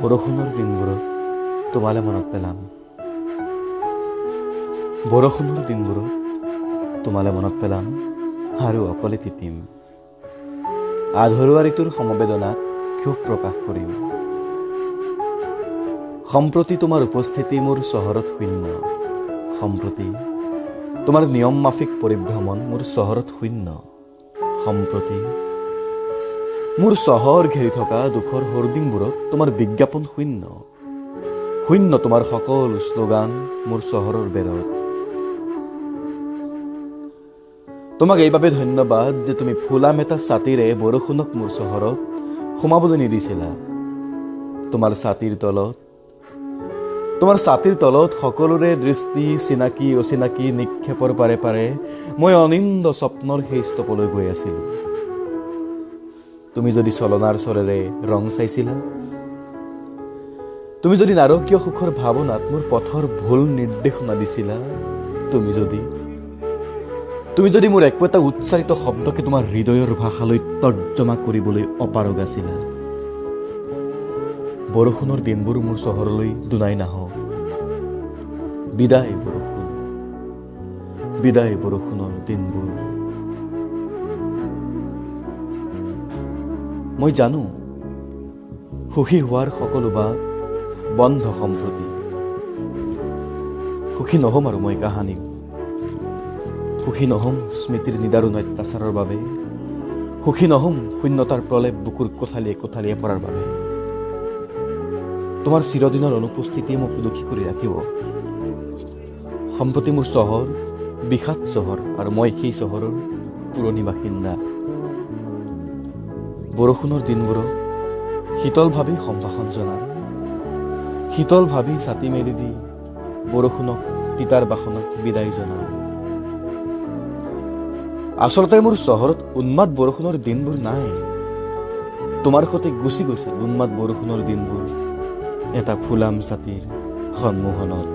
বৰষুণৰ দিনবোৰত তোমালে মনত পেলাম। বৰষুণৰ দিনবোৰত তোমালে মনত পেলাম আৰু অকলে তিতিম। আধৰুৱা ঋতুৰ সমবেদনাত ক্ষোভ প্ৰকাশ কৰিম। সম্প্ৰতি তোমাৰ উপস্থিতি মোৰ চহৰত শূন্য। সম্প্ৰতি তোমাৰ নিয়ম মাফিক পৰিভ্ৰমণ মোৰ চহৰত শূন্য। সম্প্ৰতি মোৰ চহৰ ঘেৰি থকা দুখৰ হোৰ্ডিংবোৰত তোমাৰ বিজ্ঞাপন শূন্য। শূন্য তোমাৰ সকলো শ্লোগান মোৰ চহৰৰ বেৰত। তোমাক এইবাবে ধন্যবাদ যে তুমি ফুলাম এটা ছাতিৰে বৰষুণক মোৰ চহৰত সোমাবলৈ নিদিছিলা। তোমাৰ ছাতিৰ তলত সকলোৰে দৃষ্টি চিনাকি অচিনাকি নিক্ষেপৰ পাৰে পাৰে মই অনিন্দ স্বপ্নৰ সেই স্তপলৈ গৈ আছিলো। তুমি যদি চলনাৰ চৰেৰে ৰং চাইছিলা, তুমি যদি নাৰকীয় সুখৰ ভাৱনাত মোৰ পথৰ ভুল নিৰ্দেশনা দিছিলা, তুমি যদি মোৰ একো এটা উচ্চাৰিত শব্দকে তোমাৰ হৃদয়ৰ ভাষালৈ তৰ্জমা কৰিবলৈ অপাৰগ আছিলা, বৰষুণৰ দিনবোৰ মোৰ চহৰলৈ দুনাই নাহক। বিদায় বৰষুণ, বিদায় বৰষুণৰ দিনবোৰ। মই জানো সুখী হোৱাৰ সকলো বাট বন্ধ সম্প্ৰতি। সুখী নহ'ম আৰু মই কাহানি। সুখী নহ'ম স্মৃতিৰ নিদাৰুণ অত্যাচাৰৰ বাবে। সুখী নহ'ম শূন্যতাৰ প্ৰলেপ বুকুৰ কোঠালিয়ে পৰাৰ বাবে। তোমাৰ চিৰদিনৰ অনুপস্থিতিয়ে মোক দুখী কৰি ৰাখিব। সম্প্ৰতি মোৰ চহৰ বিষাদ চহৰ আৰু মই সেই চহৰৰ পুৰণি বাসিন্দা। বৰষুণৰ দিনবোৰত শীতল ভাবি সম্ভাষণ জনাম। শীতল ভাবি ছাতি মেলি দি বৰষুণক তিতাৰ বাসনত বিদায় জনাম। আচলতে মোৰ চহৰত উন্মাদ বৰষুণৰ দিনবোৰ নাই। তোমাৰ সৈতে গুচি গৈছে উন্মাদ বৰষুণৰ দিনবোৰ এটা ফুলাম ছাতিৰ সন্মোহনত।